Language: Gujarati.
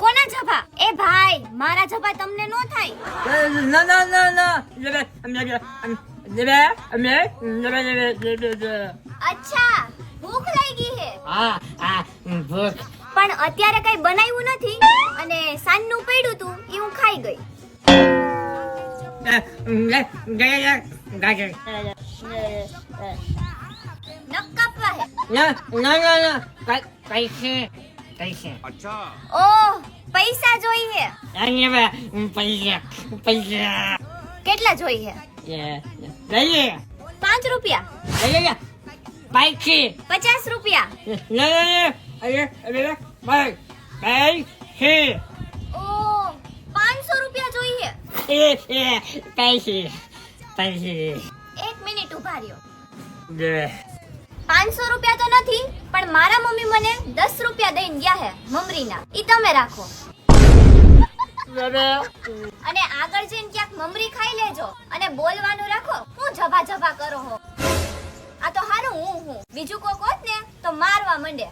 કોના જભા? એ ભાઈ, મારા જભા તમને નો થાય. અચ્છા, ભૂખ લાગી હે. પણ અત્યારે કઈ બનાવ્યું નથી અને સાંજનું પડ્યું તું ઈ હું ખાઈ ગઈ. નખ કાપવા હે. ઓહ, પૈસા જોઈએ. કેટલા જોઈએ? 5 રૂપિયા, 50 રૂપિયા. ઓહ, 500 રૂપિયા જોઈએ. 1 મિનિટ ઉભા રહ્યો. 500 રૂપિયા તો નથી, પણ મારા મમ્મી મને 10 રૂપિયા દઈને ગયા હે મમરીના. ઈ તમે રાખો અને આગળ જઈને ક્યાંક મમરી ખાઈ લેજો અને બોલવાનું રાખો. હું જભા જભા કરો હો? આ તો હારું હું બીજું કોક હોત ને તો મારવા માંડે.